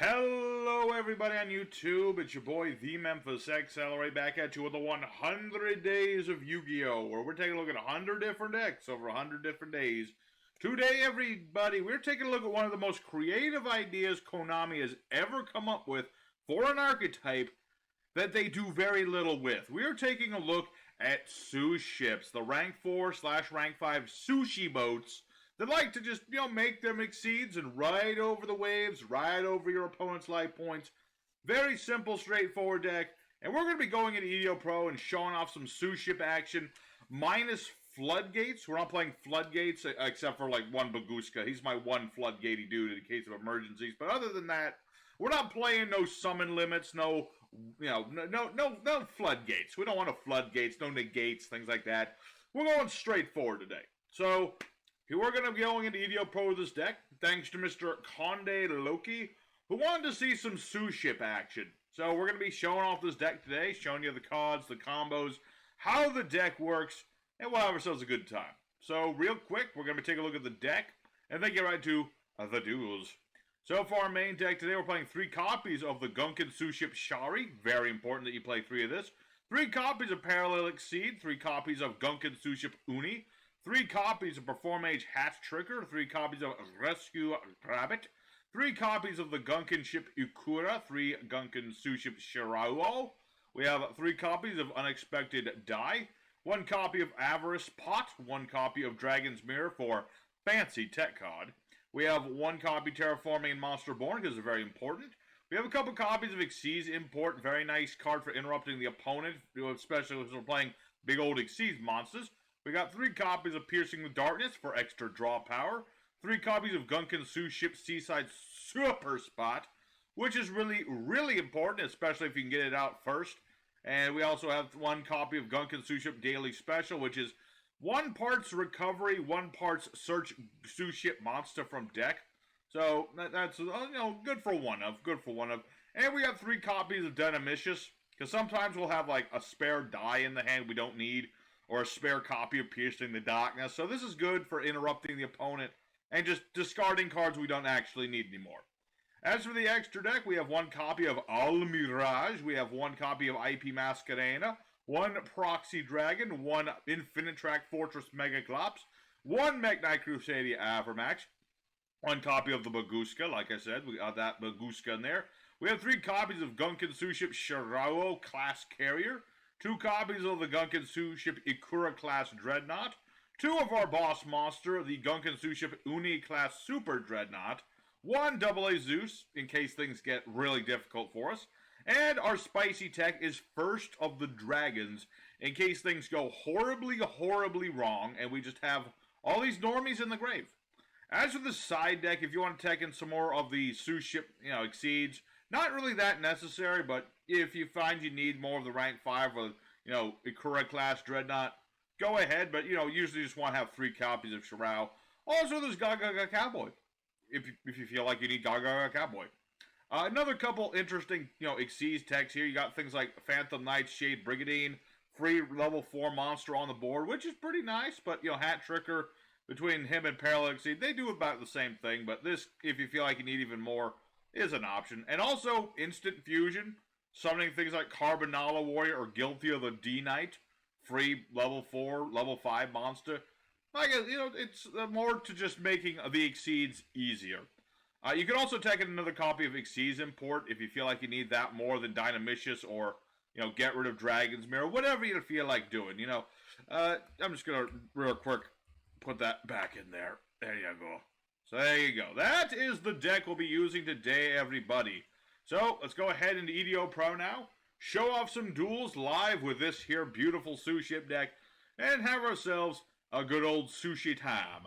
Hello everybody on YouTube, it's your boy The Memphis XL right back at you with the 100 Days of Yu-Gi-Oh! Where we're taking a look at 100 different decks over 100 different days. Today everybody, we're taking a look at one of the most creative ideas Konami has ever come up with for an archetype that they do very little with. We're taking a look at Suships, the rank 4/rank 5 sushi boats that like to just, make them exceeds and ride over the waves, ride over your opponent's life points. Very simple, straightforward deck. And we're going to be going into EDO Pro and showing off some Suship action, minus Floodgates. We're not playing Floodgates, except for, like, one Baguska. He's my one Floodgatey dude in case of emergencies. But other than that, we're not playing no summon limits, no Floodgates. We don't want no Floodgates, no negates, things like that. We're going straight forward today. So we're going to be going into EDO Pro with this deck, thanks to Mr. Conde Loki, who wanted to see some Suship action. So we're going to be showing off this deck today, showing you the cards, the combos, how the deck works, and we'll have ourselves a good time. So real quick, we're going to be taking a look at the deck, and then get right to the duels. So for our main deck today, we're playing 3 copies of the Gunkan Suship Shari. Very important that you play 3 of this. 3 copies of Parallel Exceed, 3 copies of Gunkan Suship Uni, 3 copies of Perform Age Hat Trigger, 3 copies of Rescue Rabbit, 3 copies of the Gunkan Ship Ikura, 3 Gunkan Suship Shirao. We have 3 copies of Unexpected Die, 1 copy of Avarice Pot, 1 copy of Dragon's Mirror for fancy tech card. We have 1 copy Terraforming and Monster Born because they're very important. We have a couple copies of Xyz Import, very nice card for interrupting the opponent, especially if we're playing big old Xyz monsters. We got 3 copies of Piercing the Darkness for extra draw power. 3 copies of Gunkan Suship Seaside Super Spot, which is really, really important, especially if you can get it out first. And we also have 1 copy of Gunkan Suship Daily Special, which is 1 parts recovery, 1 parts search Suship monster from deck. So that's good for one of, And we have 3 copies of Dynamicious, because sometimes we'll have like a spare die in the hand we don't need, or a spare copy of Piercing the Darkness. So this is good for interrupting the opponent and just discarding cards we don't actually need anymore. As for the extra deck, we have 1 copy of Al Mirage, we have 1 copy of IP Masquerena, 1 Proxy Dragon, 1 Infinitrack Fortress Megaclops, 1 Mekk-Knight Crusadia Avermax, 1 copy of the Baguska, like I said, we got that Baguska in there. We have 3 copies of Gunkan Suship Shirao Class Carrier, 2 copies of the Gunkan Suship Ikura Class Dreadnought, 2 of our boss monster, the Gunkan Suship Uni Class Super Dreadnought, 1 AA Zeus, in case things get really difficult for us, and our spicy tech is First of the Dragons, in case things go horribly, horribly wrong, and we just have all these normies in the grave. As for the side deck, if you want to tech in some more of the Suship, Exceeds, not really that necessary, but if you find you need more of the rank 5 or, Ikura class Dreadnought, go ahead, but, usually just want to have 3 copies of Shirao. Also, there's Gaga Cowboy, if you feel like you need Gaga Cowboy. Another couple interesting, Xyz techs here. You got things like Phantom Knight, Shade Brigadine, free level 4 monster on the board, which is pretty nice, but, Hat Tricker, between him and Parallel Exceed, they do about the same thing, but this, if you feel like you need even more, is an option. And also, Instant Fusion, summoning things like Carbonala Warrior or Guilty of the D-Knight, free level 4, level 5 monster. Like, it's more to just making the Exceeds easier. You can also take in another copy of Xyz Import if you feel like you need that more than Dynamicious or, get rid of Dragon's Mirror, whatever you feel like doing, I'm just going to, real quick, put that back in there. There you go. So there you go. That is the deck we'll be using today, everybody. So let's go ahead into EDO Pro now, show off some duels live with this here beautiful Suship deck, and have ourselves a good old sushi time.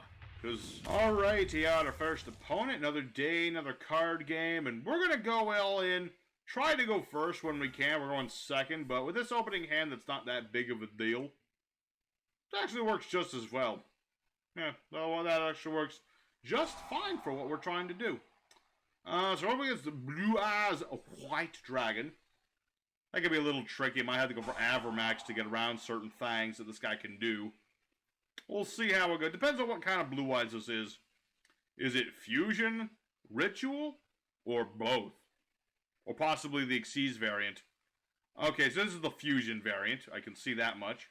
Alright, yeah, our first opponent, another day, another card game, and we're going to go all in, try to go first when we can. We're going second, but with this opening hand that's not that big of a deal, it actually works just as well. Yeah, well, that actually works just fine for what we're trying to do. So over against the Blue Eyes White Dragon. That could be a little tricky. Might have to go for Avermax to get around certain things that this guy can do. We'll see how it goes. Depends on what kind of Blue Eyes this is. Is it Fusion, Ritual, or both? Or possibly the Xyz variant. Okay, so this is the Fusion variant. I can see that much.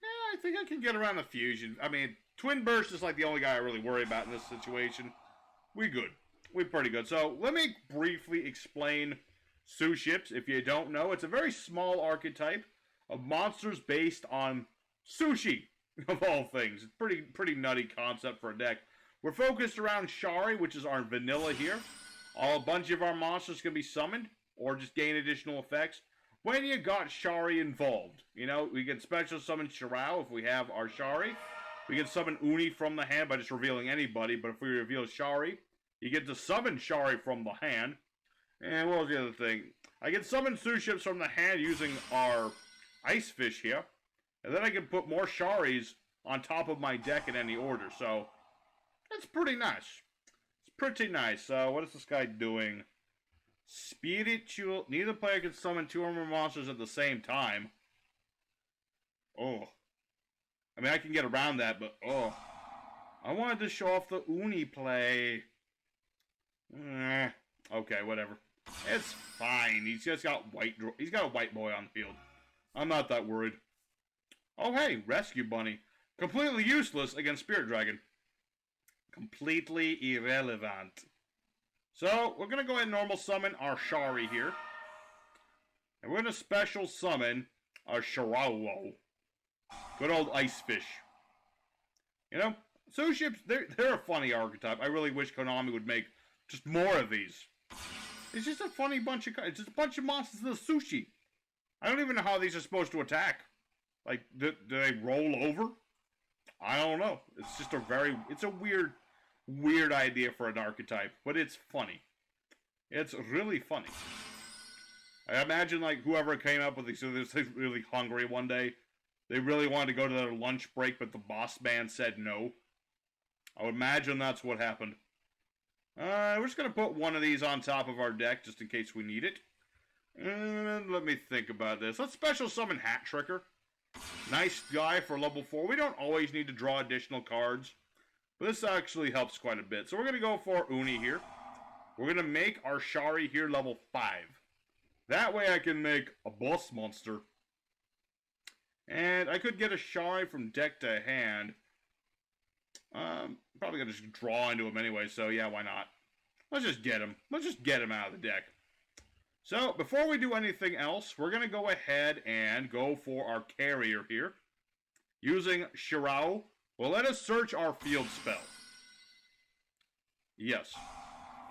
Yeah, I think I can get around the Fusion. I mean, Twin Burst is like the only guy I really worry about in this situation. We good. We pretty good. So, let me briefly explain Suships. If you don't know, it's a very small archetype of monsters based on sushi, of all things. It's pretty nutty concept for a deck. We're focused around Shari, which is our vanilla here. A bunch of our monsters can be summoned, or just gain additional effects when you got Shari involved. You know, we can special summon Shirao if we have our Shari. We can summon Uni from the hand by just revealing anybody, but if we reveal Shari, you get to summon Shari from the hand. And what was the other thing? I can summon Suships from the hand using our Ice Fish here. And then I can put more Sharis on top of my deck in any order. So, that's pretty nice. It's pretty nice. What is this guy doing? Spiritual. Neither player can summon 2 or more monsters at the same time. Oh. I mean, I can get around that, but oh. I wanted to show off the Uni play. Okay, whatever. It's fine. He's just got he's got a white boy on the field. I'm not that worried. Oh, hey, Rescue Bunny. Completely useless against Spirit Dragon. Completely irrelevant. So, we're going to go ahead and normal summon our Shari here. And we're going to special summon our Shirao. Good old Ice Fish. You know, Suships, they're a funny archetype. I really wish Konami would make just more of these. It's just a funny bunch of... It's just a bunch of monsters in the sushi. I don't even know how these are supposed to attack. Like, do they roll over? I don't know. It's just it's a weird idea for an archetype, but it's funny. It's really funny. I imagine, like, whoever came up with these, so they're really hungry one day. They really wanted to go to their lunch break, but the boss man said no. I would imagine that's what happened. We're just going to put one of these on top of our deck, just in case we need it. And let me think about this. Let's special summon Hat Tricker. Nice guy for level 4. We don't always need to draw additional cards, but this actually helps quite a bit. So we're going to go for Uni here. We're going to make our Shari here level 5. That way I can make a boss monster. And I could get a Shari from deck to hand. Probably going to just draw into him anyway, so yeah, why not? Let's just get him. Let's just get him out of the deck. So, before we do anything else, we're going to go ahead and go for our carrier here. Using Shirao. Well, let us search our field spell. Yes.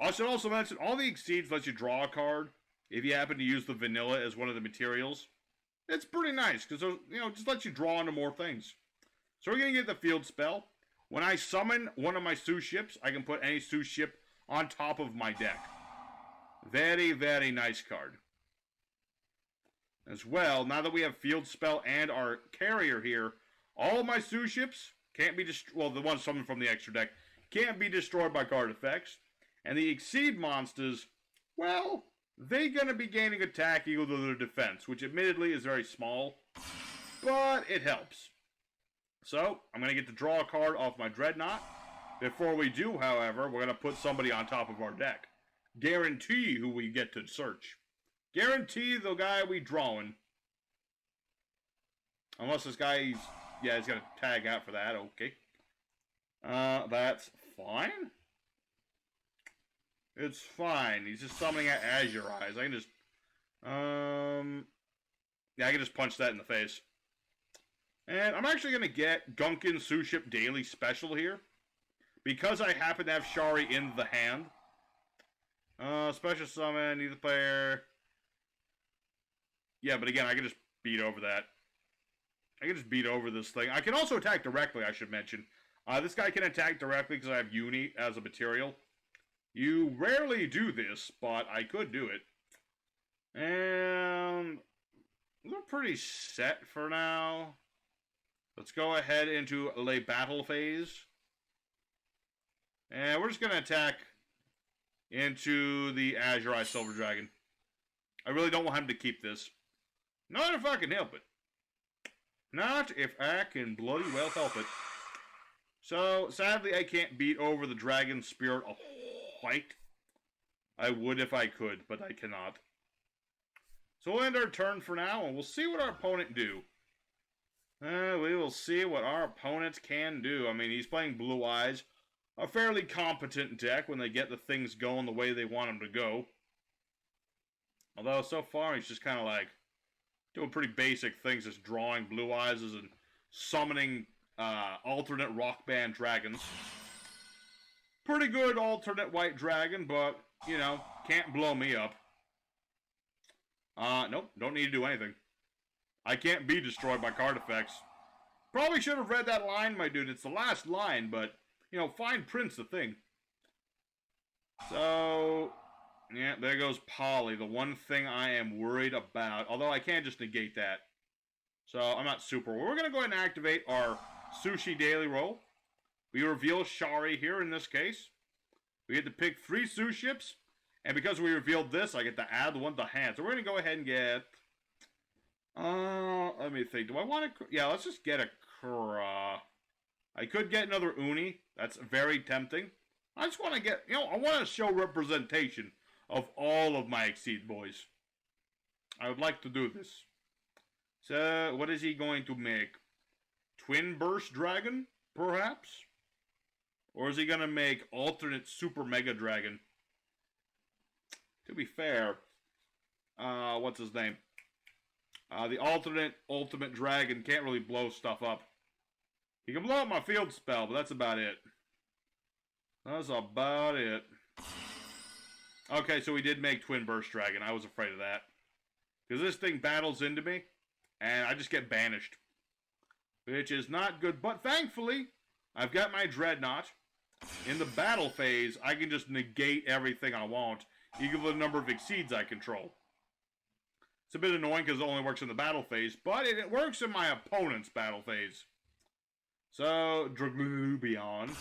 I should also mention, all the Xyz lets you draw a card if you happen to use the vanilla as one of the materials. It's pretty nice, because, you know, just lets you draw into more things. So we're going to get the field spell. When I summon one of my Suships, I can put any Suship on top of my deck. Very, very nice card. As well, now that we have field spell and our carrier here, all my Suships can't be destroyed. Well, the ones summoned from the extra deck can't be destroyed by card effects. And the Xyz monsters, well, they're going to be gaining attack equal to their defense, which admittedly is very small, but it helps. So, I'm going to get to draw a card off my Dreadnought. Before we do, however, we're going to put somebody on top of our deck. Guarantee who we get to search. Guarantee the guy we drawing. Unless this guy, he's going to tag out for that. Okay. That's fine. It's fine. He's just summoning at Azure Eyes. I can just, yeah, I can just punch that in the face. And I'm actually going to get Gunkan Suship Daily Special here. Because I happen to have Shari in the hand. Special summon, either player. Yeah, but again, I can just beat over that. I can just beat over this thing. I can also attack directly, I should mention. This guy can attack directly because I have Uni as a material. You rarely do this, but I could do it. And we're pretty set for now. Let's go ahead into a battle phase. And we're just going to attack into the Azure Eye Silver Dragon. I really don't want him to keep this. Not if I can help it. Not if I can bloody well help it. So, sadly, I can't beat over the Dragon Spirit of White. I would if I could, but I cannot. So we'll end our turn for now, and we'll see what our opponent do. We will see what our opponent can do. I mean, he's playing Blue Eyes, a fairly competent deck when they get the things going the way they want them to go. Although, so far, he's just kind of like doing pretty basic things, just drawing Blue Eyes and summoning alternate rock band dragons. Pretty good alternate white dragon, but, you know, can't blow me up. Nope, don't need to do anything. I can't be destroyed by card effects. Probably should have read that line, my dude. It's the last line, but, you know, fine print's the thing. So, yeah, there goes Polly, the one thing I am worried about. Although I can't just negate that. So, I'm not super. We're going to go ahead and activate our Sushi Daily Roll. We reveal Shari here in this case. We get to pick 3 Suships. And because we revealed this, I get to add the one to hand. So we're going to go ahead and get... let me think. Do I want to... Yeah, let's just get a... I could get another Uni. That's very tempting. I just want to get... You know, I want to show representation of all of my Xyz boys. I would like to do this. So, what is he going to make? Twin Burst Dragon, perhaps? Or is he going to make alternate Super Mega Dragon? To be fair, what's his name? The alternate Ultimate Dragon can't really blow stuff up. He can blow up my field spell, but that's about it. That's about it. Okay, so he did make Twin Burst Dragon. I was afraid of that. Because this thing battles into me, and I just get banished. Which is not good, but thankfully, I've got my Dreadnought. In the battle phase, I can just negate everything I want, equal to the number of Xyz I control. It's a bit annoying because it only works in the battle phase, but it works in my opponent's battle phase. So, Draglubion,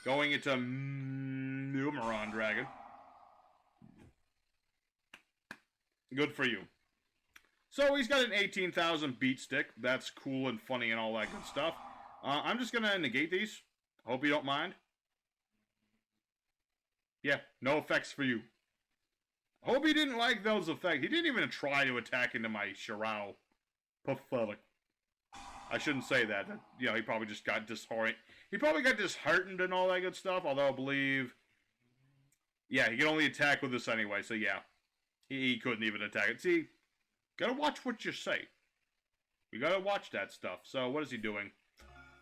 going into Numeron Dragon. Good for you. So, he's got an 18,000 beat stick. That's cool and funny and all that good stuff. I'm just going to negate these. Hope you don't mind. Yeah, no effects for you. Hope he didn't like those effects. He didn't even try to attack into my Shirao. Pathetic. I shouldn't say that. You know, he probably just got disheartened. He probably got disheartened and all that good stuff, although I believe... Yeah, he can only attack with this anyway, so yeah. He couldn't even attack it. See, gotta watch what you say. We gotta watch that stuff. So, what is he doing?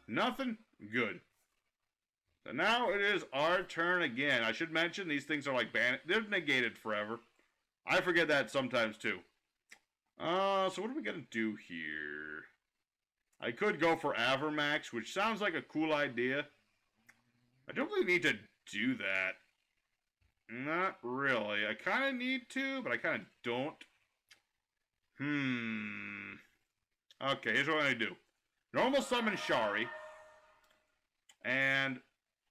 Nothing? Good. So now it is our turn again. I should mention, these things are like banned. They're negated forever. I forget that sometimes, too. So what are we gonna do here? I could go for Avermax, which sounds like a cool idea. I don't really need to do that. Not really. I kind of need to, but I kind of don't. Okay, here's what I'm going to do. Normal summon Shari. And...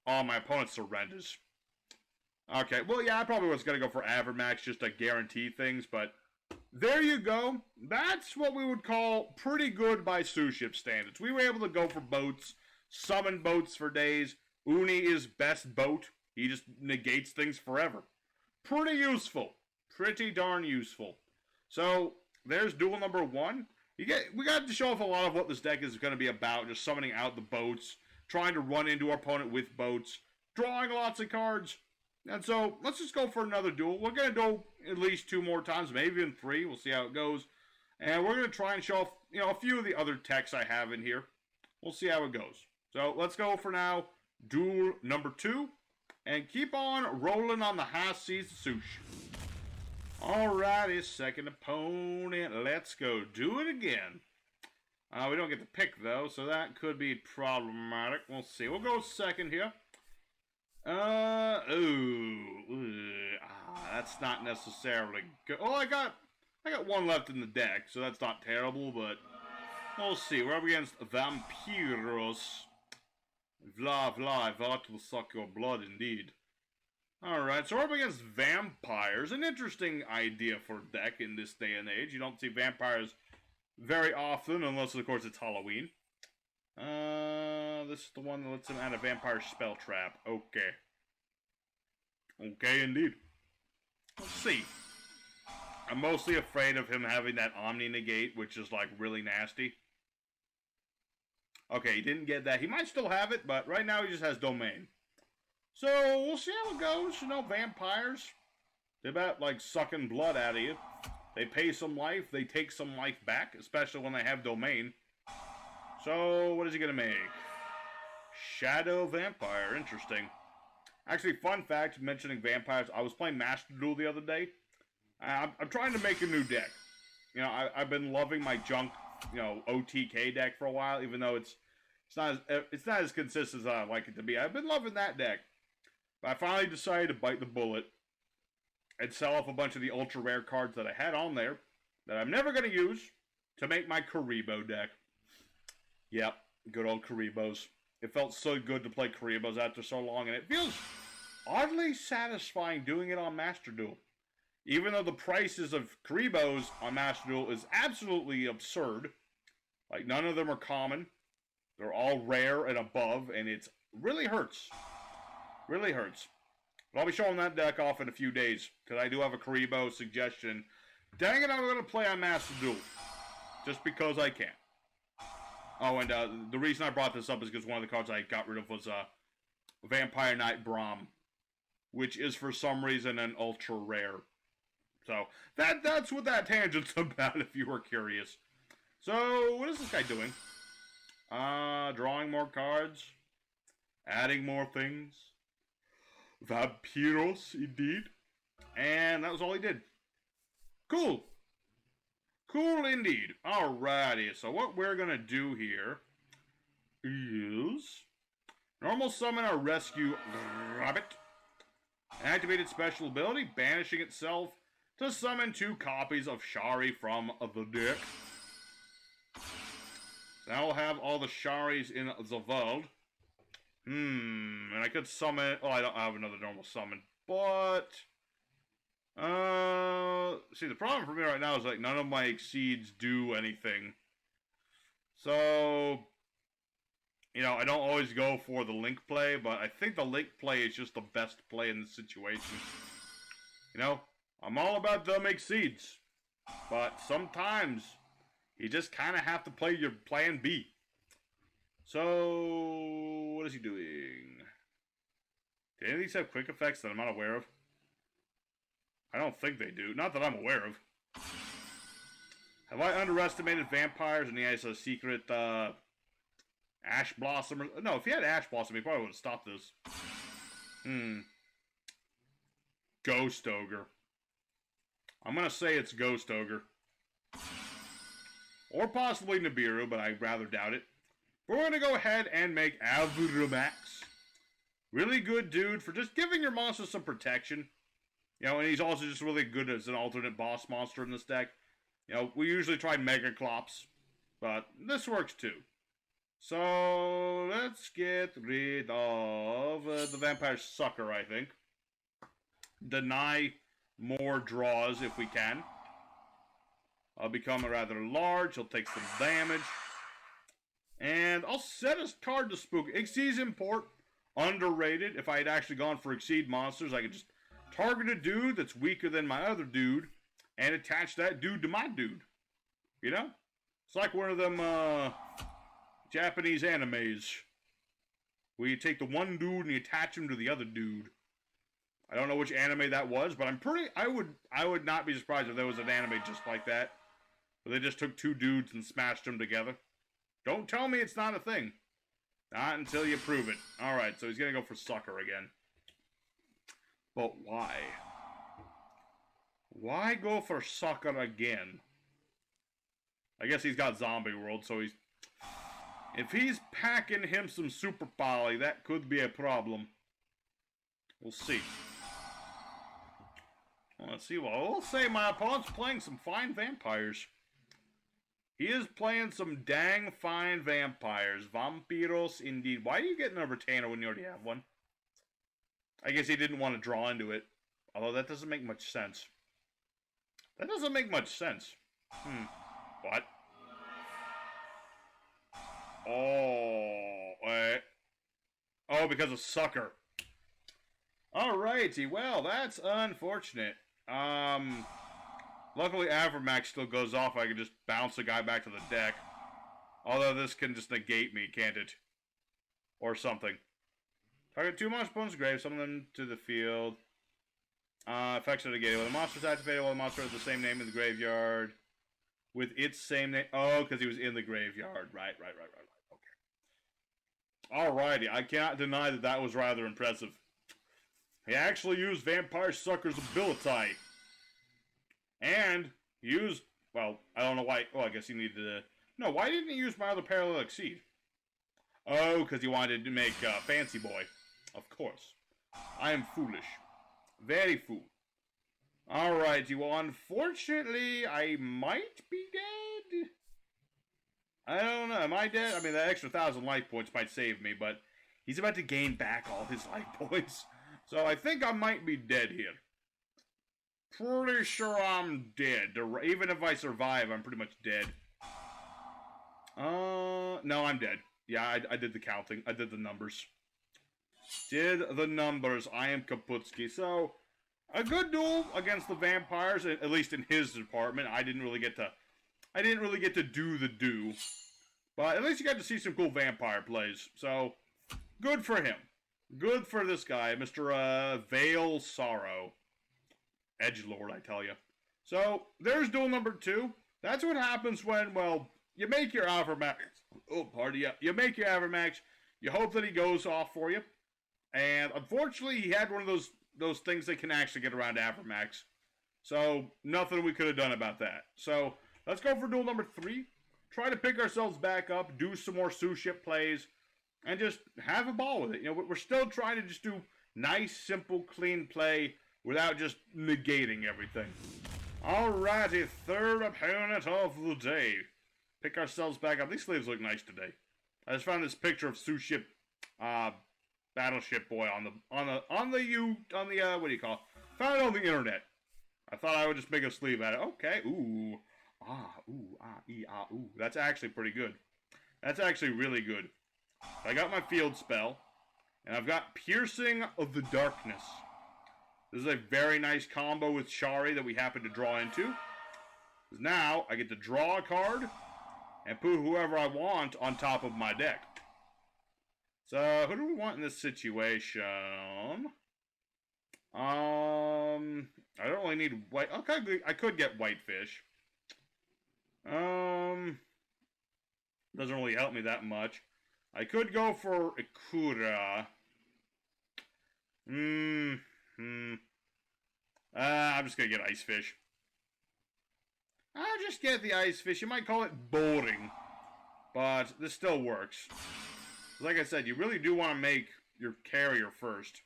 Oh, my opponent surrenders. Okay, well, yeah, I probably was going to go for Avermax just to guarantee things, but... There you go. That's what we would call pretty good by Suship standards. We were able to go for boats, summon boats for days. Uni is best boat. He just negates things forever. Pretty useful. Pretty darn useful. So, there's duel number 1. We got to show off a lot of what this deck is going to be about. Just summoning out the boats, trying to run into our opponent with boats, drawing lots of cards. And so, let's just go for another duel. We're going to go at least 2 more times, maybe even 3. We'll see how it goes. And we're going to try and show off, you know, a few of the other techs I have in here. We'll see how it goes. So, let's go for now. Duel number 2. And keep on rolling on the high seas of sushi. Alrighty, second opponent. Let's go do it again. We don't get to pick, though, so that could be problematic. We'll see. We'll go second here. That's not necessarily good. Oh, I got 1 left in the deck, so that's not terrible, but we'll see. We're up against Vampiros. Vla, I thought to suck your blood, indeed. Alright, so we're up against vampires. An interesting idea for a deck in this day and age. You don't see vampires very often, unless, of course, it's Halloween. This is the one that lets him add a vampire spell trap. Okay. Okay, indeed. Let's see. I'm mostly afraid of him having that Omni Negate, which is, like, really nasty. Okay, he didn't get that. He might still have it, but right now he just has Domain. So, we'll see how it goes. You know, vampires, they're about, like, sucking blood out of you. They pay some life, they take some life back, especially when they have Domain. So, what is he gonna make? Shadow Vampire, interesting. Actually, fun fact, mentioning vampires, I was playing Master Duel the other day. I'm trying to make a new deck. You know, I've been loving my junk, you know, OTK deck for a while, even though it's not as consistent as I'd like it to be. I've been loving that deck. But I finally decided to bite the bullet and sell off a bunch of the ultra rare cards that I had on there that I'm never going to use to make my Karibo deck. Yep, good old Karibos. It felt so good to play Karibos after so long, and it feels oddly satisfying doing it on Master Duel. Even though the prices of Karibos on Master Duel is absolutely absurd. Like, none of them are common. They're all rare and above, and it really hurts. Really hurts. But I'll be showing that deck off in a few days, because I do have a Karibo suggestion. Dang it, I'm going to play on Master Duel. Just because I can. Oh, and the reason I brought this up is because one of the cards I got rid of was Vampire Knight Brahm, which is for some reason an ultra rare. So, that's what that tangent's about, if you were curious. So, what is this guy doing? Drawing more cards. Adding more things. Vampiros, indeed. And that was all he did. Cool. Cool indeed. Alrighty, so what we're gonna do here is normal summon our rescue rabbit. Activated special ability, banishing itself to summon 2 copies of Shari from the deck. So now we'll have all the Sharis in the world. And I could summon... Oh, I don't have another normal summon. But... see, the problem for me right now is, like, none of my exceeds do anything. So... You know, I don't always go for the link play, but I think the link play is just the best play in this situation. You know? I'm all about them exceeds. But sometimes, you just kind of have to play your plan B. So, what is he doing? Do any of these have quick effects that I'm not aware of? I don't think they do. Not that I'm aware of. Have I underestimated vampires and he has a secret, Ash Blossom? Or, no, if he had Ash Blossom, he probably would have stopped this. Ghost Ogre. I'm gonna say it's Ghost Ogre. Or possibly Nibiru, but I'd rather doubt it. We're gonna go ahead and make Avrumax. Really good dude for just giving your monster some protection. You know, and he's also just really good as an alternate boss monster in this deck. You know, we usually try Mega Clops, but this works too. So, let's get rid of the Vampire Sucker, I think. Deny more draws if we can. I'll become rather large. He'll take some damage. And I'll set his card to Spook. Exceed Import. Underrated. If I had actually gone for Exceed monsters, I could just target a dude that's weaker than my other dude and attach that dude to my dude. You know? It's like one of them Japanese animes where you take the one dude and you attach him to the other dude. I don't know which anime that was, but I would not be surprised if there was an anime just like that. Where they just took 2 dudes and smashed them together. Don't tell me it's not a thing. Not until you prove it. Alright, so he's gonna go for Sucker again. But why? Why go for Sucker again? I guess he's got Zombie World, so he's... If he's packing him some Super Poly, that could be a problem. We'll see. Well, let's see. Well, I'll say my opponent's playing some fine vampires. He is playing some dang fine vampires. Vampiros, indeed. Why are you getting a retainer when you already have one? I guess he didn't want to draw into it. Although that doesn't make much sense. That doesn't make much sense. What? Oh, wait. Oh, because of Sucker. Alrighty, well, that's unfortunate. Luckily, Avermax still goes off. I can just bounce the guy back to the deck. Although this can just negate me, can't it? Or something. Target 2 monster opponent's grave, summon them to the field. Effects are negated. When the monster's activated, while the monster has the same name in the graveyard. With its same name. Oh, because he was in the graveyard. Right. Okay. Alrighty. I cannot deny that that was rather impressive. He actually used Vampire Sucker's ability. And used, well, I don't know why. Oh, I guess he needed to. No, why didn't he use my other Parallel Seed? Oh, because he wanted to make Fancy Boy. Of course. I am foolish. Very fool. Alrighty, well, unfortunately, I might be dead. I don't know. Am I dead? I mean, that extra 1,000 life points might save me, but he's about to gain back all his life points. So I think I might be dead here. Pretty sure I'm dead. Even if I survive, I'm pretty much dead. No, I'm dead. Yeah, I did the counting. I did the numbers. I am Kaputski. So, a good duel against the vampires, at least in his department. I didn't really get to do the do. But at least you got to see some cool vampire plays. So, good for him. Good for this guy, Mr. Veil Sorrow. Edgelord, I tell you. So, there's duel number 2. That's what happens when, well, you make your Avermax. Oh, pardon ya. You make your Avermax. You hope that he goes off for you. And, unfortunately, he had one of those things that can actually get around Avermax. So, nothing we could have done about that. So, let's go for duel number 3. Try to pick ourselves back up, do some more Suship plays, and just have a ball with it. You know, we're still trying to just do nice, simple, clean play without just negating everything. Alrighty, third opponent of the day. Pick ourselves back up. These sleeves look nice today. I just found this picture of Suship, Battleship Boy on the what do you call it? Found it on the internet. I thought I would just make a sleeve out of it. Okay, ooh. Ooh. That's actually pretty good. That's actually really good. I got my field spell, and I've got Piercing of the Darkness. This is a very nice combo with Shari that we happen to draw into. Now, I get to draw a card and put whoever I want on top of my deck. So, who do we want in this situation? I don't really need white. Okay, I could get Whitefish. Doesn't really help me that much. I could go for Ikura. I'm just gonna get Ice Fish. I'll just get the Ice Fish. You might call it boring, but this still works. Like I said, you really do want to make your carrier first.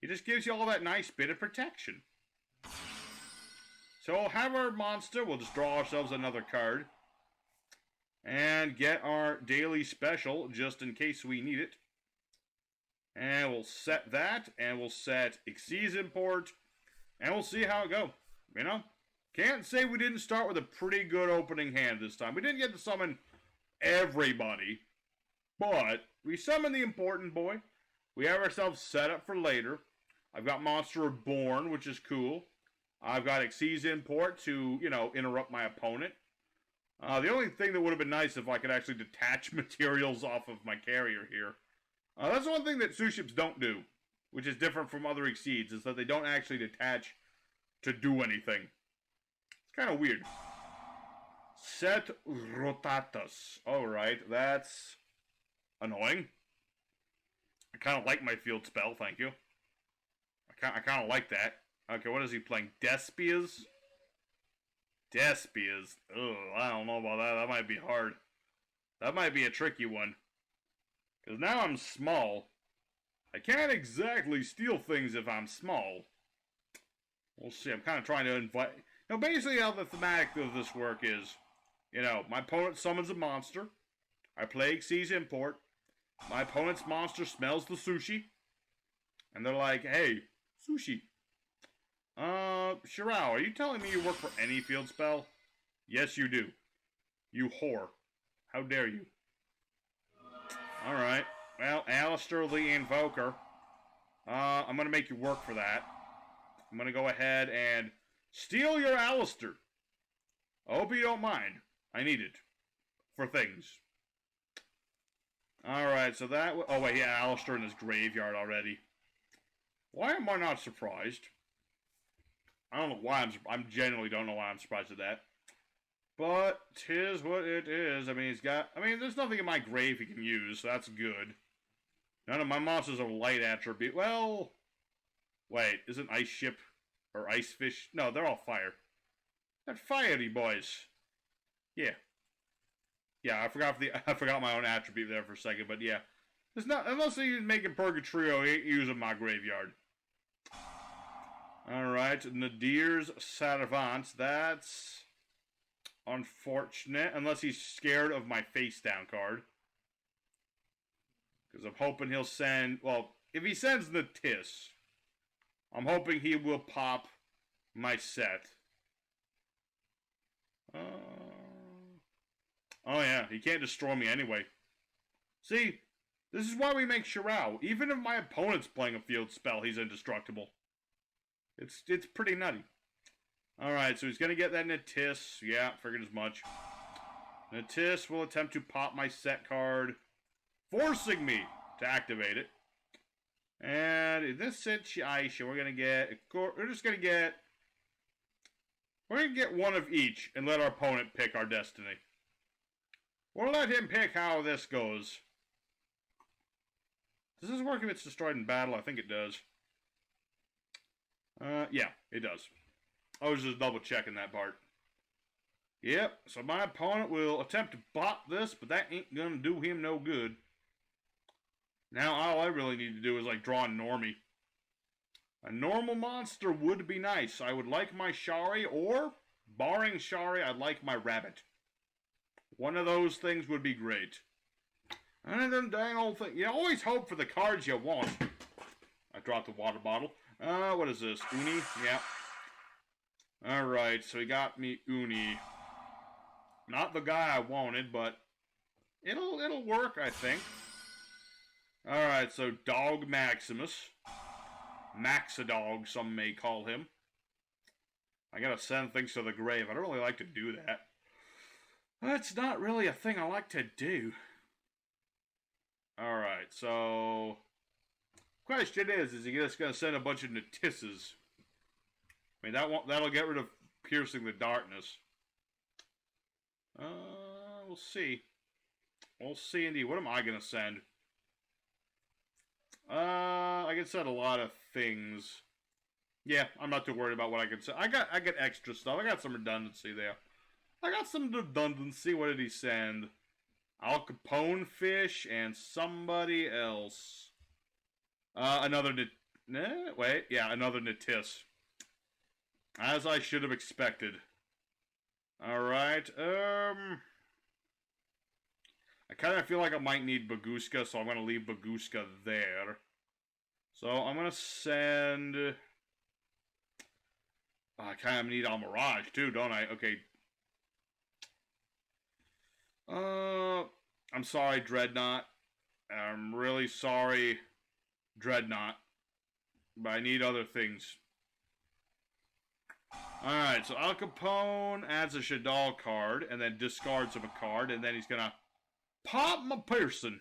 It just gives you all that nice bit of protection. So we'll have our monster. We'll just draw ourselves another card. And get our daily special, just in case we need it. And we'll set that, and we'll set Xyz import, and we'll see how it goes. You know? Can't say we didn't start with a pretty good opening hand this time. We didn't get to summon everybody, but we summoned the important boy. We have ourselves set up for later. I've got Monster Reborn, which is cool. I've got Xyz import to, you know, interrupt my opponent. The only thing that would have been nice if I could actually detach materials off of my carrier here. That's one thing that Suships don't do, which is different from other Xyz, is that they don't actually detach to do anything. It's kind of weird. Set Rotatus. Alright, that's annoying. I kind of like my field spell, thank you. I kind of like that. Okay, what is he playing? Despias? Despias. Ugh, I don't know about that. That might be hard. That might be a tricky one. Because now I'm small. I can't exactly steal things if I'm small. We'll see. I'm kind of trying to invite... You know, basically how the thematic of this work is, you know, my opponent summons a monster. I play Xyz import. My opponent's monster smells the sushi. And they're like, hey, sushi. Shirao, are you telling me you work for any field spell? Yes, you do. You whore. How dare you? Alright. Well, Alistair the Invoker. I'm gonna make you work for that. I'm going to go ahead and steal your Alistair. I hope you don't mind. I need it. For things. Alright, so that... Oh, wait, yeah, Alistair in his graveyard already. Why am I not surprised? I don't know why I'm genuinely don't know why I'm surprised at that. But, 'tis what it is. I mean, he's got... I mean, there's nothing in my grave he can use, so that's good. None of my monsters are light attribute. Well... Wait, isn't Ice Ship or Ice Fish? No, they're all fire. They're fiery boys. Yeah. Yeah, I forgot my own attribute there for a second, but yeah. It's not... Unless he's making Purgatrio, he ain't using my graveyard. Alright, Nadir's Saravant. That's unfortunate. Unless he's scared of my face down card. Because I'm hoping he'll send... Well, if he sends the Tis, I'm hoping he will pop my set. Oh yeah, he can't destroy me anyway. See, this is why we make Shirao. Even if my opponent's playing a field spell, he's indestructible. It's pretty nutty. Alright, so he's going to get that Natis. Yeah, figured as much. Natis will attempt to pop my set card, forcing me to activate it. And in this situation, we're going to get... We're just going to get... We're going to get one of each and let our opponent pick our destiny. We'll let him pick how this goes. Does this work if it's destroyed in battle? I think it does. Yeah, it does. I was just double checking that part. Yep, so my opponent will attempt to bop this, but that ain't gonna do him no good. Now all I really need to do is like draw a normie. A normal monster would be nice. I would like my Shari, or, barring Shari, I'd like my rabbit. One of those things would be great. And then dang old thing. You always hope for the cards you want. I dropped the water bottle. What is this? Uni? Yeah. Alright, so he got me Uni. Not the guy I wanted, but it'll work, I think. Alright, so Dog Maximus. Maxidog, some may call him. I gotta send things to the grave. I don't really like to do that. That's not really a thing I like to do. Alright, so... Question is he just gonna send a bunch of Natisses? I mean, that'll get rid of Piercing the Darkness. We'll see. We'll see indeed. What am I gonna send? I can send a lot of things. Yeah, I'm not too worried about what I can send. I got extra stuff. I got some redundancy there. I got some redundancy. What did he send? Al Capone fish and somebody else. Another another Natis. As I should have expected. Alright, I kind of feel like I might need Baguska, so I'm going to leave Baguska there. So I'm going to send... I kind of need Almirage too, don't I? Okay. I'm sorry, Dreadnought. I'm really sorry, Dreadnought. But I need other things. Alright, so Al Capone adds a Shadal card, and then discards of a card, and then he's gonna pop my person.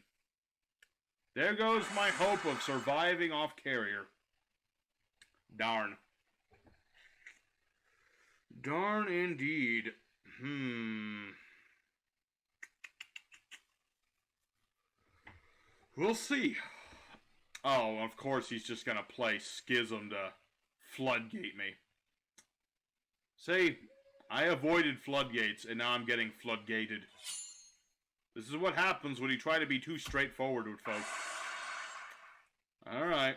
There goes my hope of surviving off carrier. Darn. Darn indeed. We'll see. Oh, of course he's just gonna play Schism to floodgate me. See, I avoided floodgates, and now I'm getting floodgated. This is what happens when you try to be too straightforward with folks. Alright.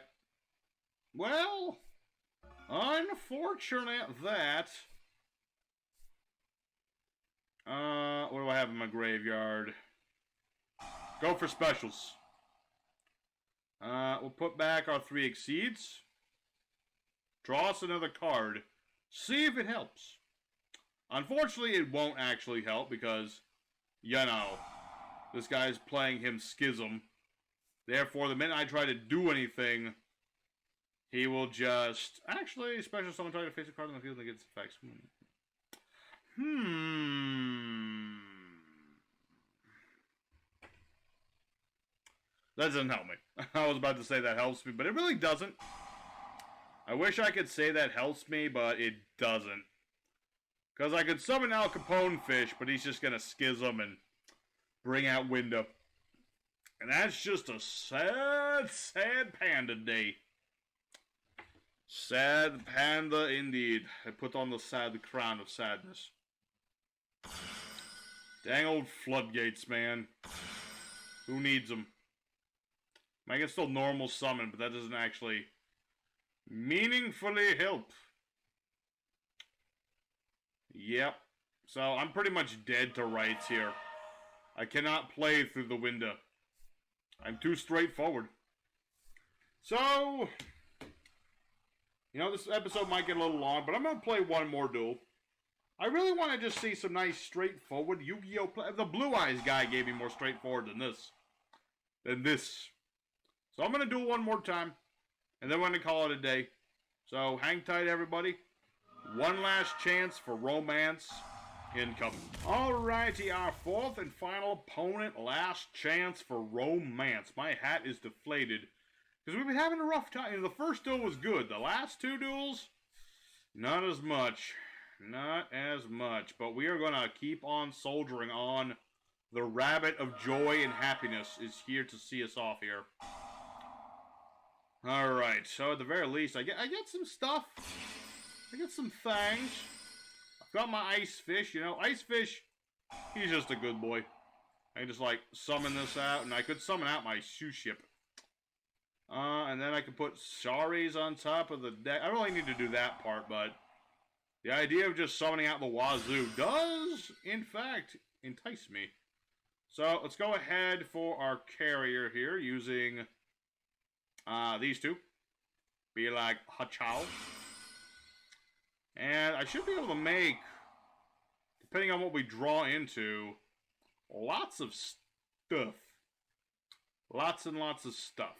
Well, unfortunate that... what do I have in my graveyard? Go for specials. We'll put back our 3 Exceeds. Draw us another card. See if it helps. Unfortunately, it won't actually help because, you know, this guy's playing him Schism. Therefore, the minute I try to do anything, he will just... Actually, special summon target face a card on the field that gets effects. That doesn't help me. I was about to say that helps me, but it really doesn't. I wish I could say that helps me, but it doesn't. Because I could summon Al Capone Fish, but he's just going to schism and bring out Window. And that's just a sad, sad panda day. Sad panda indeed. I put on the crown of sadness. Dang old floodgates, man. Who needs them? I can still normal summon, but that doesn't actually meaningfully help. Yep. So I'm pretty much dead to rights here. I cannot play through the window. I'm too straightforward. So, you know, this episode might get a little long, but I'm going to play one more duel. I really want to just see some nice straightforward Yu-Gi-Oh! Play. The Blue Eyes guy gave me more straightforward than this. So I'm going to do it one more time, and then we're going to call it a day. So hang tight, everybody. One last chance for romance incoming. Alrighty, our fourth and final opponent. Last chance for romance. My hat is deflated, because we've been having a rough time. You know, the first duel was good. The last two duels, not as much. Not as much. But we are going to keep on soldiering on. The Rabbit of Joy and Happiness is here to see us off here. Alright, so at the very least, I get some stuff. I get some things. I've got my Ice Fish, you know. Ice Fish, he's just a good boy. I can just, like, summon this out, and I could summon out my Suship. And then I can put Saris on top of the deck. I don't really need to do that part, but the idea of just summoning out the Wazoo does, in fact, entice me. So, let's go ahead for our carrier here, using... these two. Be like Hachao. And I should be able to make, depending on what we draw into, lots of stuff. Lots and lots of stuff.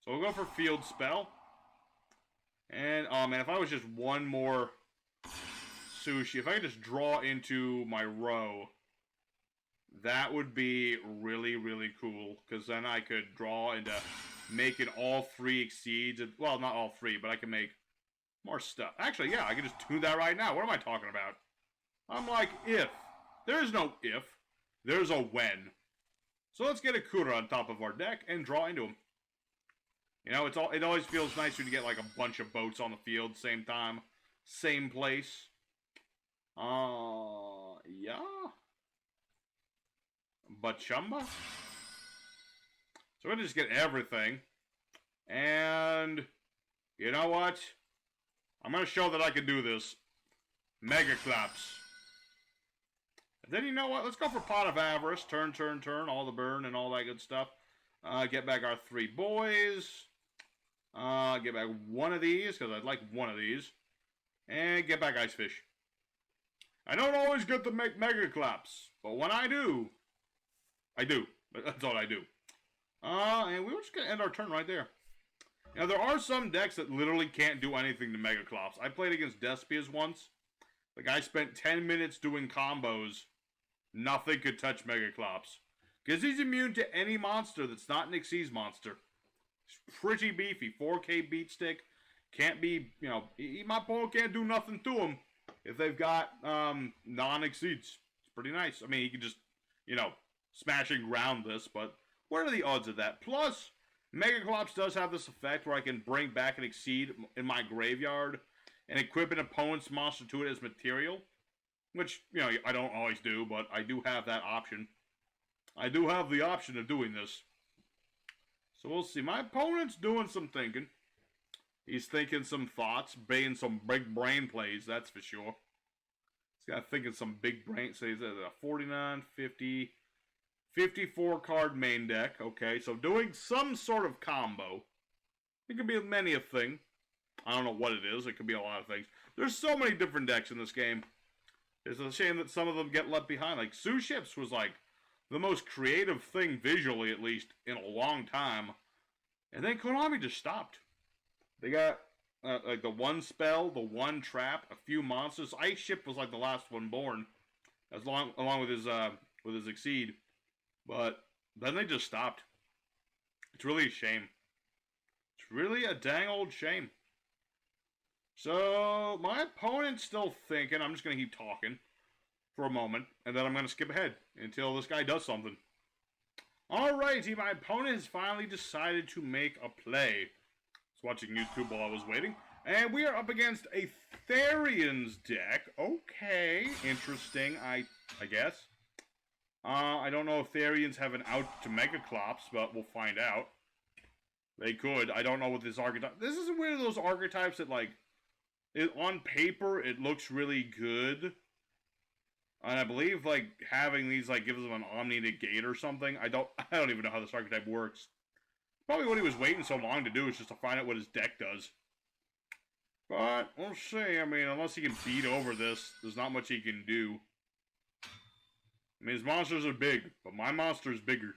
So we'll go for Field Spell. And, oh man, if I was just one more Sushi, if I could just draw into my row, that would be really, really cool. Because then I could draw into... making all three exceeds. Well, not all three, but I can make more stuff. Actually, yeah, I can just do that right now. What am I talking about? I'm like, if. There's no if. There's a when. So let's get a Kura on top of our deck and draw into him. You know, it always feels nice when you get like a bunch of boats on the field, same time, same place. Yeah. Bachumba? So we're going to just get everything. And, you know what? I'm going to show that I can do this. Mega Claps. And then, you know what? Let's go for Pot of Avarice. Turn, all the burn and all that good stuff. Get back our three boys. Get back one of these, because I'd like one of these. And get back Ice Fish. I don't always get to make Mega Claps, but when I do, I do. That's all I do. And we were just going to end our turn right there. Now, there are some decks that literally can't do anything to Mega Clops. I played against Despias once. The guy spent 10 minutes doing combos. Nothing could touch Mega Clops. Because he's immune to any monster that's not Nick C's monster. He's pretty beefy. 4K beat stick. Can't be, you know, my opponent can't do nothing to him if they've got non-exceeds. It's pretty nice. I mean, he can just, you know, smash and ground this, but... what are the odds of that? Plus, Mega Clops does have this effect where I can bring back an Exceed in my graveyard and equip an opponent's monster to it as material. Which, you know, I don't always do, but I do have that option. I do have the option of doing this. So we'll see. My opponent's doing some thinking. He's thinking some thoughts, being some big brain plays, that's for sure. He's got thinking some big brain, so he's at a 49, 50... 54 card main deck, okay, so doing some sort of combo. It could be many a thing. I don't know what it is, it could be a lot of things. There's so many different decks in this game. It's a shame that some of them get left behind. Like, Suships was like the most creative thing, visually at least, in a long time. And then Konami just stopped. They got like the one spell, the one trap, a few monsters. Ice Ship was like the last one born, along with his Exceed, but then they just stopped. It's really a shame. It's really a dang old shame. So my opponent's still thinking. I'm just gonna keep talking for a moment, and then I'm gonna skip ahead until this guy does something. Alrighty, my opponent has finally decided to make a play. I was watching YouTube while I was waiting. And we are up against a Therian's deck. Okay, interesting, I guess. I don't know if Therians have an out to Megaclops, but we'll find out. They could. I don't know what this archetype... This is one of those archetypes that, like, on paper, it looks really good. And I believe, like, having these, like, gives them an Omni Negate or something. I don't even know how this archetype works. Probably what he was waiting so long to do is just to find out what his deck does. But, we'll see. I mean, unless he can beat over this, there's not much he can do. I mean, his monsters are big, but my monster is bigger.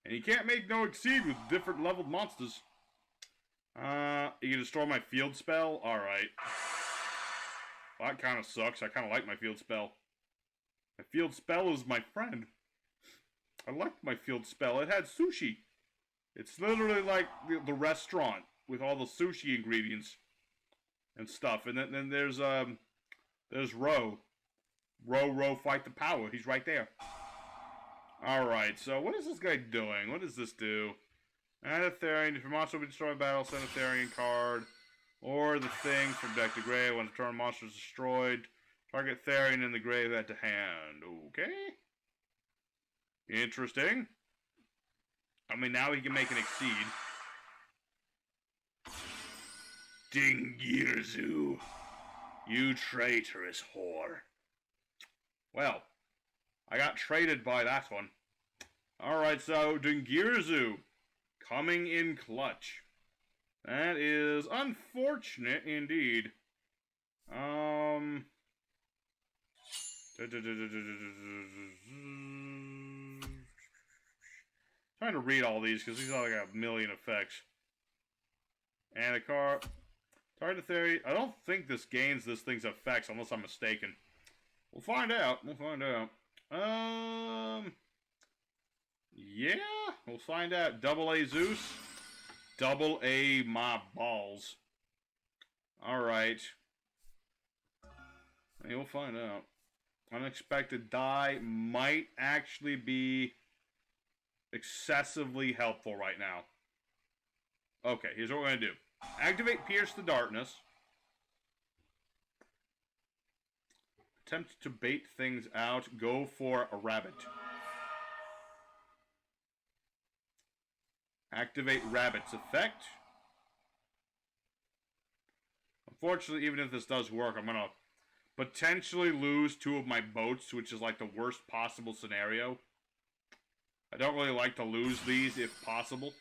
And you can't make no Exceed with different leveled monsters. You can destroy my field spell? Alright. Well, that kind of sucks. I kind of like my field spell. My field spell is my friend. I liked my field spell. It had sushi. It's literally like the restaurant with all the sushi ingredients and stuff. And then there's Ro. Ro, fight the power. He's right there. Alright, so what is this guy doing? What does this do? Add a Therian. If your monster will be destroyed by battle, send a Therian card. Or the thing from deck to grave. When the turn monster is destroyed, target Therian in the grave add to hand. Okay. Interesting. I mean, now he can make an Exceed. Dingirzu, you traitorous whore. Well, I got traded by that one. Alright, so Dingirzu coming in clutch. That is unfortunate indeed. Trying to read all these because these are like a million effects. And a card. Target theory. I don't think this gains this thing's effects unless I'm mistaken. We'll find out. We'll find out. Yeah, we'll find out. Double A Zeus. Double A my balls. Alright. We'll find out. Unexpected die might actually be excessively helpful right now. Okay, here's what we're going to do. Activate Pierce the Darkness. Attempt to bait things out. Go for a rabbit. Activate Rabbit's effect. Unfortunately, even if this does work, I'm going to potentially lose 2 of my boats, which is like the worst possible scenario. I don't really like to lose these if possible.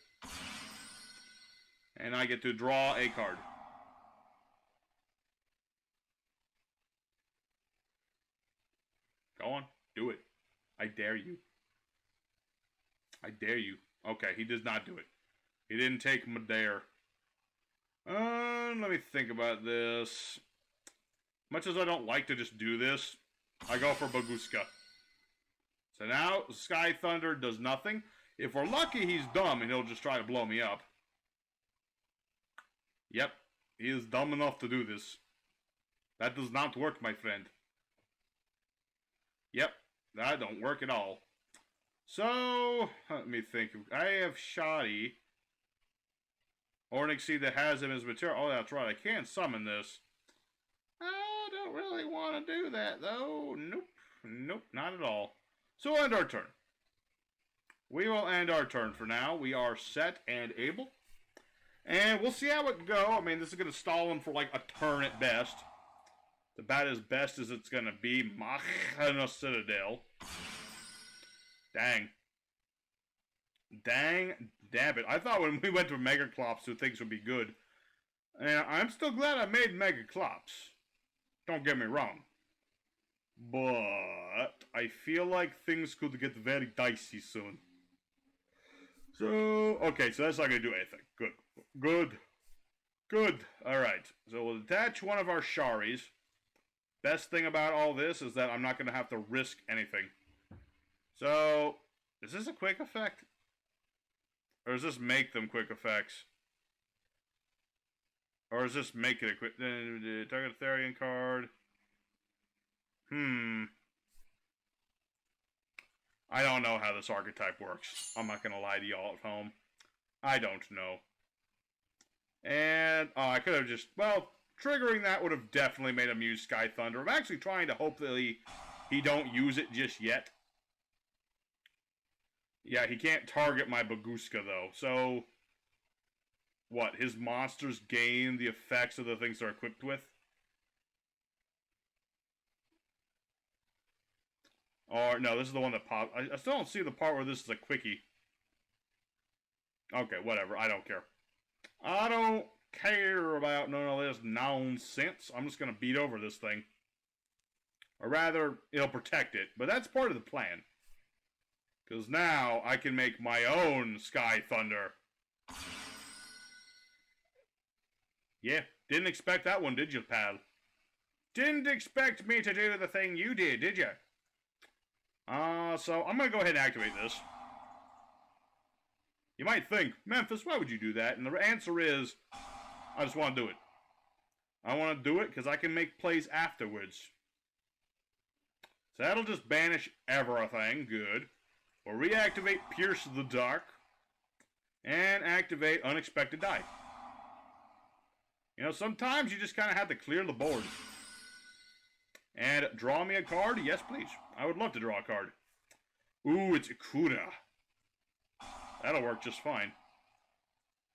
And I get to draw a card. Go on. Do it. I dare you. I dare you. Okay, he does not do it. He didn't take my dare. Let me think about this. Much as I don't like to just do this, I go for Baguska. So now, Sky Thunder does nothing. If we're lucky, he's dumb and he'll just try to blow me up. Yep, he is dumb enough to do this. That does not work, my friend. Yep, that don't work at all. So, let me think. I have Shoddy. Or an Exceed that has him as material. Oh, that's right, I can summon this. I don't really want to do that, though. Nope. Nope, not at all. So we'll end our turn. We will end our turn for now. We are set and able. And we'll see how it go. I mean, this is going to stall him for like a turn at best. It's about as best as it's going to be. Machina Citadel. Dang. Dang. Damn it. I thought when we went to Megaclops, things would be good. And I'm still glad I made Megaclops. Don't get me wrong. But I feel like things could get very dicey soon. So, okay, so that's not going to do anything. Good. Good. Good. Alright. So we'll attach one of our Sharis. Best thing about all this is that I'm not going to have to risk anything. So, is this a quick effect? Or does this make them quick effects? Or does this make it a quick... Target Therian card. I don't know how this archetype works. I'm not going to lie to y'all at home. I don't know. And, I could have just... Well, triggering that would have definitely made him use Sky Thunder. I'm actually trying to hope that he don't use it just yet. Yeah, he can't target my Baguska, though. So, what? His monsters gain the effects of the things they're equipped with? Or, no, this is the one that popped. I still don't see the part where this is a quickie. Okay, whatever. I don't care. I don't care about none of this nonsense. I'm just going to beat over this thing. Or rather, it'll protect it. But that's part of the plan. Because now I can make my own Sky Thunder. Yeah, didn't expect that one, did you, pal? Didn't expect me to do the thing you did you? So I'm going to go ahead and activate this. You might think, Memphis, why would you do that? And the answer is, I just want to do it. I want to do it because I can make plays afterwards. So that'll just banish everything. Good. We'll reactivate Pierce the Dark. And activate Unexpected Die. You know, sometimes you just kind of have to clear the board. And draw me a card? Yes, please. I would love to draw a card. Ooh, it's Ikura. That'll work just fine.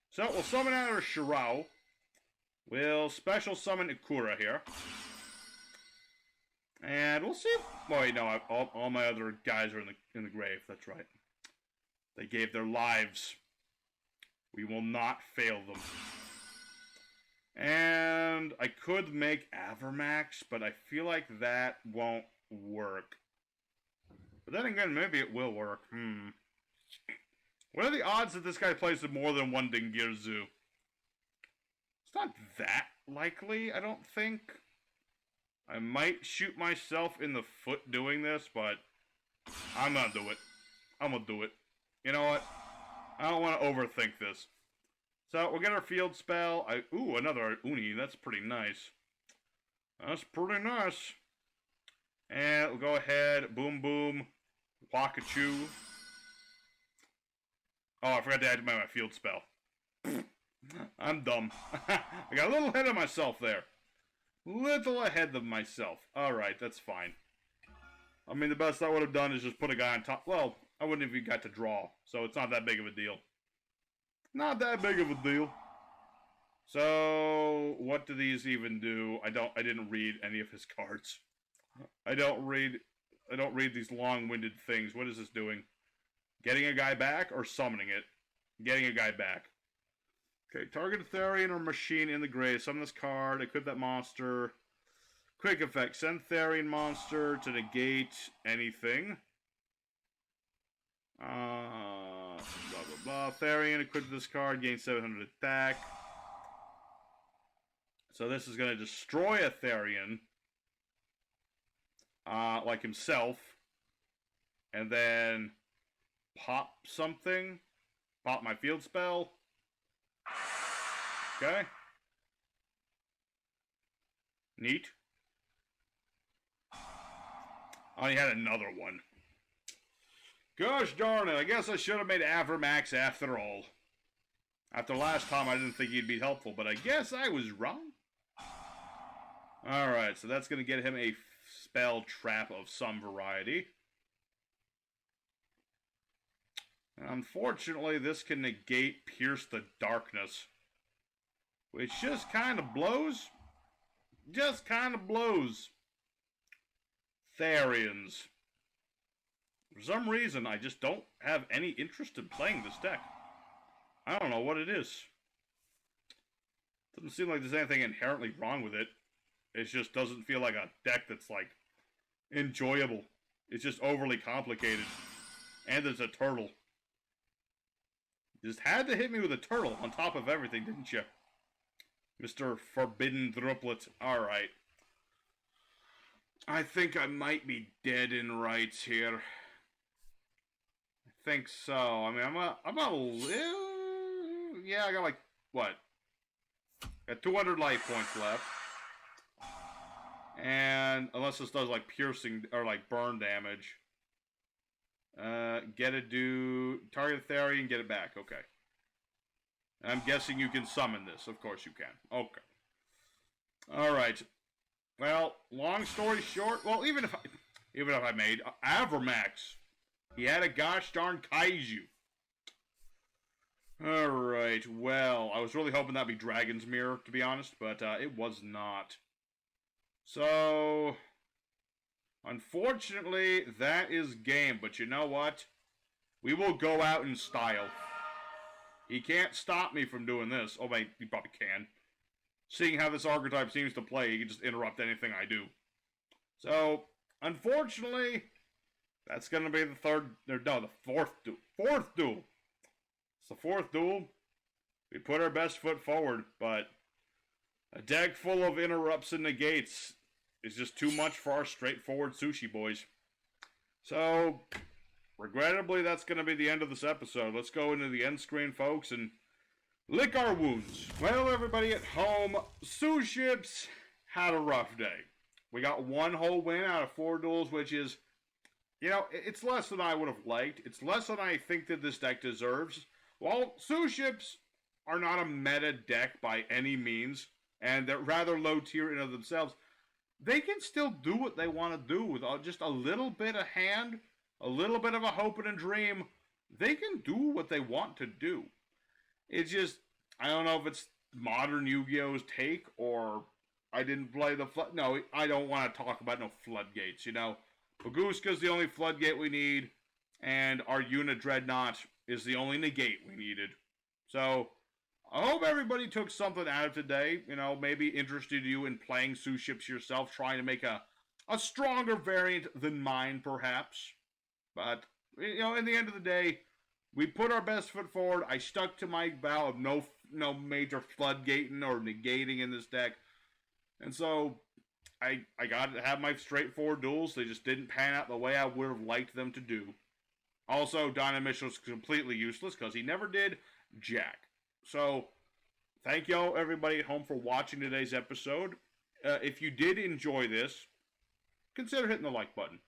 So, we'll summon out our Shirao. We'll special summon Ikura here. And we'll see if... Oh, wait, no, all my other guys are in the grave. That's right. They gave their lives. We will not fail them. And I could make Avermax, but I feel like that won't work. But then again, maybe it will work. What are the odds that this guy plays with more than one Dingirzu? It's not that likely, I don't think. I might shoot myself in the foot doing this, but I'm gonna do it. I'm gonna do it. You know what? I don't want to overthink this. So, we'll get our field spell. Ooh, another Uni. That's pretty nice. That's pretty nice. And we'll go ahead. Boom, boom. Wakachu. Oh, I forgot to add my field spell. I'm dumb. I got a little ahead of myself there. Little ahead of myself. Alright, that's fine. I mean, the best I would have done is just put a guy on top. Well, I wouldn't have even got to draw. So it's not that big of a deal. Not that big of a deal. So, what do these even do? I didn't read any of his cards. I don't read these long-winded things. What is this doing? Getting a guy back or summoning it? Getting a guy back. Okay, target a Therian or machine in the grave. Summon this card, equip that monster. Quick effect, send Therian monster to negate anything. Blah, blah, blah. Therian, equip this card, gain 700 attack. So this is going to destroy a Therian. Like himself. And then pop something. Pop my field spell. Okay. Neat. Oh, he had another one. Gosh darn it, I guess I should have made Avermax after all. After last time, I didn't think he'd be helpful, but I guess I was wrong. Alright, so that's going to get him a spell trap of some variety. Unfortunately, this can negate Pierce the Darkness. Which just kind of blows. Just kind of blows. Therians. For some reason, I just don't have any interest in playing this deck. I don't know what it is. Doesn't seem like there's anything inherently wrong with it. It just doesn't feel like a deck that's, like, enjoyable. It's just overly complicated. And there's a turtle. You just had to hit me with a turtle on top of everything, didn't you? Mr. Forbidden Druplet. Alright. I think I might be dead in rights here. I think so. I mean, I'm a little... Yeah, I got like, what? Got 200 life points left. And unless this does like piercing or like burn damage. Get it do target the area and get it back. Okay. I'm guessing you can summon this. Of course you can. Okay. Alright. Well, long story short, well, even if I made Avramax, he had a gosh darn kaiju. Alright, well, I was really hoping that'd be Dragon's Mirror, to be honest, but it was not. So, unfortunately, that is game, but you know what? We will go out in style. He can't stop me from doing this. Oh, wait, he probably can. Seeing how this archetype seems to play, he can just interrupt anything I do. So, unfortunately, that's going to be the fourth duel. It's the fourth duel. We put our best foot forward, but a deck full of interrupts and negates is just too much for our straightforward sushi boys. So, regrettably, that's going to be the end of this episode. Let's go into the end screen, folks, and lick our wounds. Well, everybody at home, Suships had a rough day. We got one whole win out of 4 duels, which is, you know, it's less than I would have liked. It's less than I think that this deck deserves. While Suships are not a meta deck by any means, and they're rather low tier in of themselves, they can still do what they want to do with just a little bit of hand, a little bit of a hope and a dream. They can do what they want to do. It's just, I don't know if it's modern Yu-Gi-Oh's take, or I didn't play the flood. No, I don't want to talk about no floodgates, you know. Baguska's the only floodgate we need, and our Unit Dreadnought is the only negate we needed. So, I hope everybody took something out of today, you know, maybe interested you in playing Suships yourself, trying to make a stronger variant than mine, perhaps. But, you know, in the end of the day, we put our best foot forward. I stuck to my vow of no major floodgating or negating in this deck. And so, I got to have my straightforward duels. They just didn't pan out the way I would have liked them to do. Also, Dynamish was completely useless because he never did jack. So, thank y'all, everybody at home, for watching today's episode. If you did enjoy this, consider hitting the like button.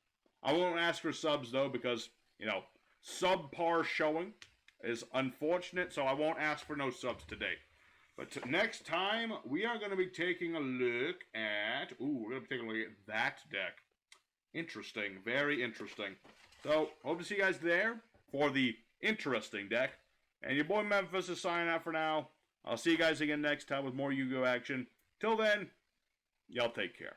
I won't ask for subs, though, because, you know, subpar showing is unfortunate, so I won't ask for no subs today. But next time, we are going to be taking a look at... Ooh, we're going to be taking a look at that deck. Interesting. Very interesting. So, hope to see you guys there for the interesting deck. And your boy Memphis is signing out for now. I'll see you guys again next time with more Yu-Gi-Oh action. Till then, y'all take care.